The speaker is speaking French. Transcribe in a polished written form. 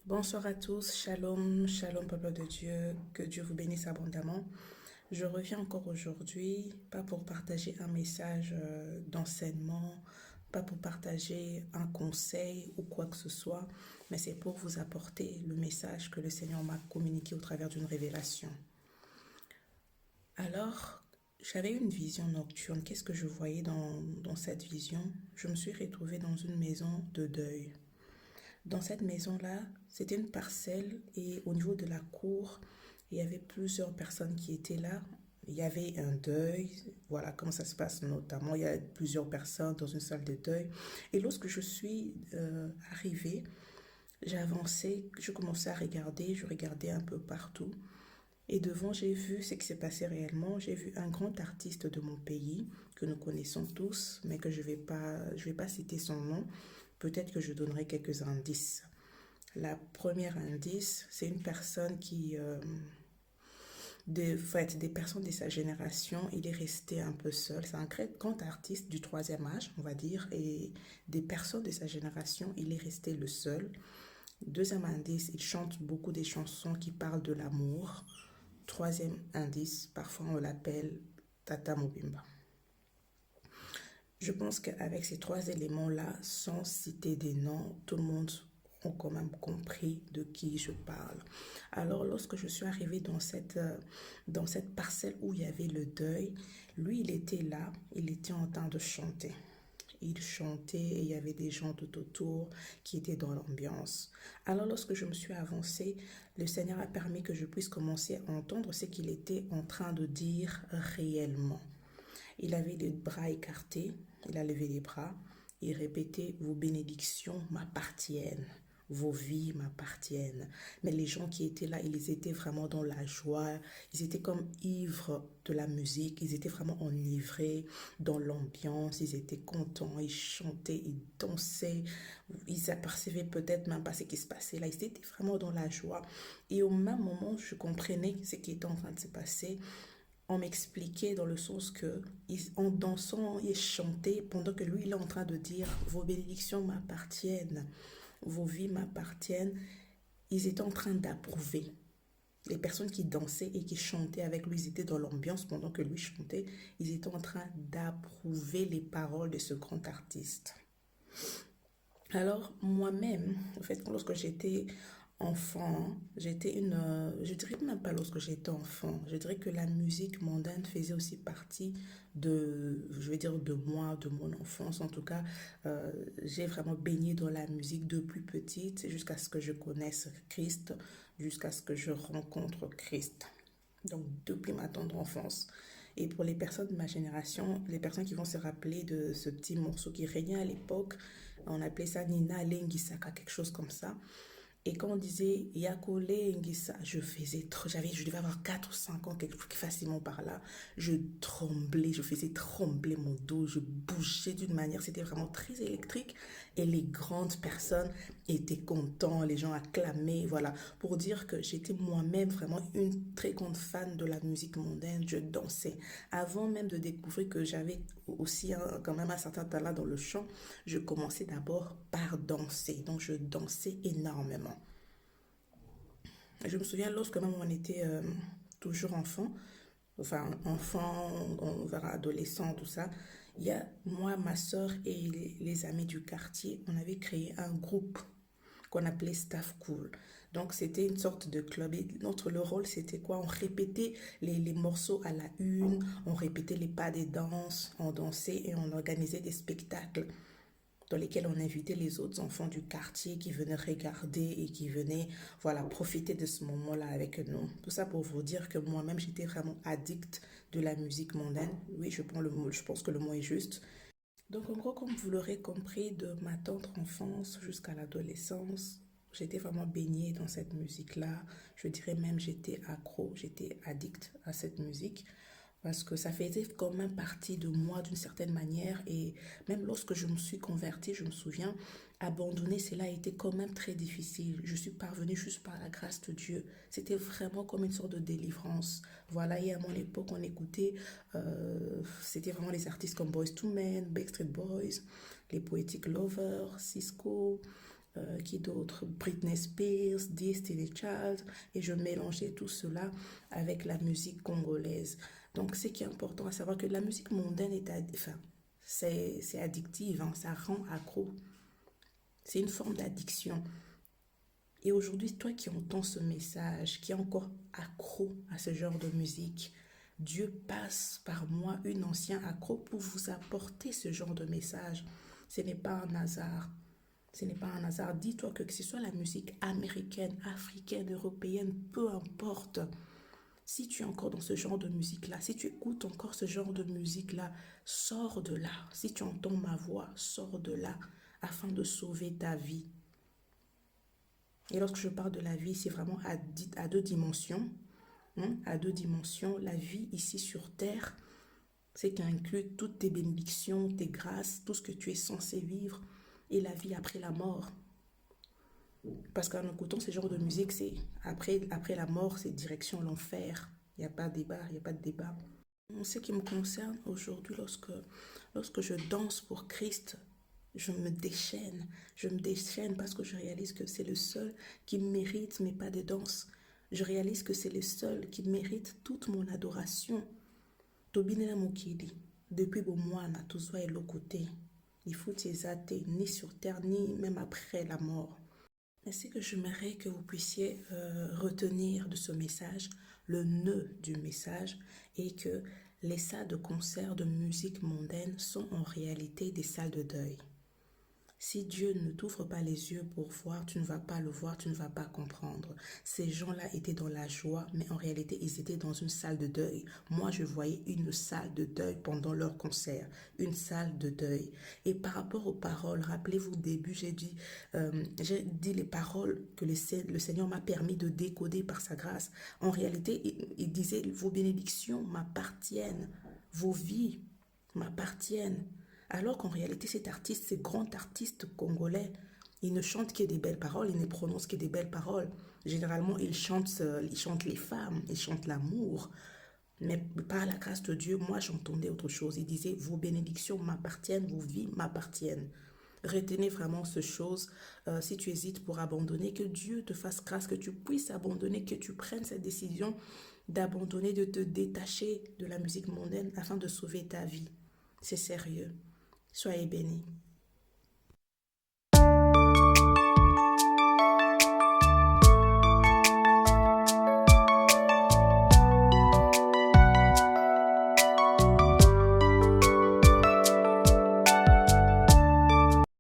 Bonsoir à tous, shalom, shalom peuple de Dieu, que Dieu vous bénisse abondamment. Je reviens encore aujourd'hui, pas pour partager un message d'enseignement, pas pour partager un conseil ou quoi que ce soit, mais c'est pour vous apporter le message que le Seigneur m'a communiqué au travers d'une révélation. Alors, j'avais une vision nocturne. Qu'est-ce que je voyais dans cette vision? Je me suis retrouvée dans une maison de deuil. Dans cette maison-là, c'était une parcelle et au niveau de la cour, il y avait plusieurs personnes qui étaient là. Il y avait un deuil, voilà comment ça se passe notamment. Il y a plusieurs personnes dans une salle de deuil. Et lorsque je suis arrivée, j'ai avancé, je commençais à regarder, je regardais un peu partout. Et devant, j'ai vu ce qui s'est passé réellement. J'ai vu un grand artiste de mon pays que nous connaissons tous, mais que je vais pas citer son nom. Peut-être que je donnerai quelques indices. La première indice, c'est une personne des personnes de sa génération, il est resté un peu seul. C'est un grand artiste du troisième âge, on va dire, et des personnes de sa génération, il est resté le seul. Deuxième indice, il chante beaucoup des chansons qui parlent de l'amour. Troisième indice, parfois on l'appelle Tata Mobimba. Je pense qu'avec ces trois éléments-là, sans citer des noms, tout le monde a quand même compris de qui je parle. Alors, lorsque je suis arrivée dans cette parcelle où il y avait le deuil, lui, il était là, il était en train de chanter. Il chantait et il y avait des gens tout autour qui étaient dans l'ambiance. Alors, lorsque je me suis avancée, le Seigneur a permis que je puisse commencer à entendre ce qu'il était en train de dire réellement. Il avait les bras écartés, il a levé les bras, il répétait: vos bénédictions m'appartiennent, vos vies m'appartiennent. Mais les gens qui étaient là, ils étaient vraiment dans la joie, ils étaient comme ivres de la musique, ils étaient vraiment enivrés dans l'ambiance, ils étaient contents, ils chantaient, ils dansaient, ils apercevaient peut-être même pas ce qui se passait là, ils étaient vraiment dans la joie. Et au même moment, je comprenais ce qui était en train de se passer. On m'expliquait dans le sens que, en dansant et chantait, pendant que lui, il est en train de dire: vos bénédictions m'appartiennent, vos vies m'appartiennent, ils étaient en train d'approuver. Les personnes qui dansaient et qui chantaient avec lui, ils étaient dans l'ambiance pendant que lui chantait, ils étaient en train d'approuver les paroles de ce grand artiste. Alors, moi-même, en fait, lorsque j'étais enfant, je dirais même pas lorsque j'étais enfant, je dirais que la musique mondaine faisait aussi partie je vais dire de moi, de mon enfance. En tout cas, j'ai vraiment baigné dans la musique depuis petite jusqu'à ce que je connaisse Christ, jusqu'à ce que je rencontre Christ. Donc, depuis ma tendre enfance. Et pour les personnes de ma génération, les personnes qui vont se rappeler de ce petit morceau qui régnait à l'époque, on appelait ça Nina Lengisaka, quelque chose comme ça. Et quand on disait Yakole Ngissa, je devais avoir 4 ou 5 ans, quelque chose facilement par là. Je tremblais, je faisais trembler mon dos, je bougeais d'une manière, c'était vraiment très électrique. Et les grandes personnes étaient contentes, les gens acclamaient, voilà. Pour dire que j'étais moi-même vraiment une très grande fan de la musique mondaine, je dansais. Avant même de découvrir que j'avais aussi quand même un certain talent dans le chant, je commençais d'abord par danser. Donc je dansais énormément. Je me souviens lorsque même on était toujours enfant, enfin enfant, on verra adolescent, tout ça, il y a moi, ma soeur et les amis du quartier, on avait créé un groupe qu'on appelait Staff Cool. Donc c'était une sorte de club et le rôle c'était quoi? On répétait les morceaux à la une, on répétait les pas des danses, on dansait et on organisait des spectacles dans lesquels on invitait les autres enfants du quartier qui venaient regarder et qui venaient, voilà, profiter de ce moment-là avec nous. Tout ça pour vous dire que moi-même, j'étais vraiment addict de la musique mondaine. Oui, je prends le mot, je pense que le mot est juste. Donc, en gros, comme vous l'aurez compris, de ma tendre enfance jusqu'à l'adolescence, j'étais vraiment baignée dans cette musique-là. Je dirais même j'étais accro, j'étais addict à cette musique parce que ça faisait quand même partie de moi d'une certaine manière. Et même lorsque je me suis convertie, je me souviens, abandonner cela a été quand même très difficile. Je suis parvenue juste par la grâce de Dieu. C'était vraiment comme une sorte de délivrance. Voilà, et à mon époque, on écoutait, c'était vraiment les artistes comme Boyz II Men, Backstreet Boys, les Poetic Lovers, Cisco, qui d'autre? Britney Spears, Destiny Child, et je mélangeais tout cela avec la musique congolaise. Donc, ce qui est important à savoir que la musique mondaine enfin, c'est addictive, hein, ça rend accro. C'est une forme d'addiction. Et aujourd'hui, toi qui entends ce message, qui est encore accro à ce genre de musique, Dieu passe par moi, une ancienne accro, pour vous apporter ce genre de message. Ce n'est pas un hasard. Ce n'est pas un hasard. Dis-toi que ce soit la musique américaine, africaine, européenne, peu importe. Si tu es encore dans ce genre de musique-là, si tu écoutes encore ce genre de musique-là, sors de là. Si tu entends ma voix, sors de là afin de sauver ta vie. Et lorsque je parle de la vie, c'est vraiment à deux dimensions. Hein, à deux dimensions. La vie ici sur terre, c'est qui inclut toutes tes bénédictions, tes grâces, tout ce que tu es censé vivre. Et la vie après la mort. Parce qu'en écoutant ce genre de musique, c'est après la mort, c'est direction l'enfer. Il n'y a pas de débat, il n'y a pas de débat. En ce qui me concerne aujourd'hui, lorsque je danse pour Christ, je me déchaîne. Je me déchaîne parce que je réalise que c'est le seul qui mérite mes pas de danse. Je réalise que c'est le seul qui mérite toute mon adoration. Tobinela Mokidi, depuis Bomwana, tout soit est l'autre côté. Il faut t'exalter, ni sur terre, ni même après la mort. Et c'est que j'aimerais que vous puissiez retenir de ce message le nœud du message et que les salles de concert de musique mondaine sont en réalité des salles de deuil. Si Dieu ne t'ouvre pas les yeux pour voir, tu ne vas pas le voir, tu ne vas pas comprendre. Ces gens-là étaient dans la joie, mais en réalité, ils étaient dans une salle de deuil. Moi, je voyais une salle de deuil pendant leur concert, une salle de deuil. Et par rapport aux paroles, rappelez-vous au début, j'ai dit les paroles que le Seigneur m'a permis de décoder par sa grâce. En réalité, il disait, vos bénédictions m'appartiennent, vos vies m'appartiennent. Alors qu'en réalité, cet artiste, ce grand artiste congolais, il ne chante que des belles paroles, il ne prononce que des belles paroles. Généralement, il chante les femmes, il chante l'amour. Mais par la grâce de Dieu, moi, j'entendais autre chose. Il disait, vos bénédictions m'appartiennent, vos vies m'appartiennent. Retenez vraiment ce chose. Si tu hésites pour abandonner, que Dieu te fasse grâce, que tu puisses abandonner, que tu prennes cette décision d'abandonner, de te détacher de la musique mondaine afin de sauver ta vie. C'est sérieux. Soyez bénis.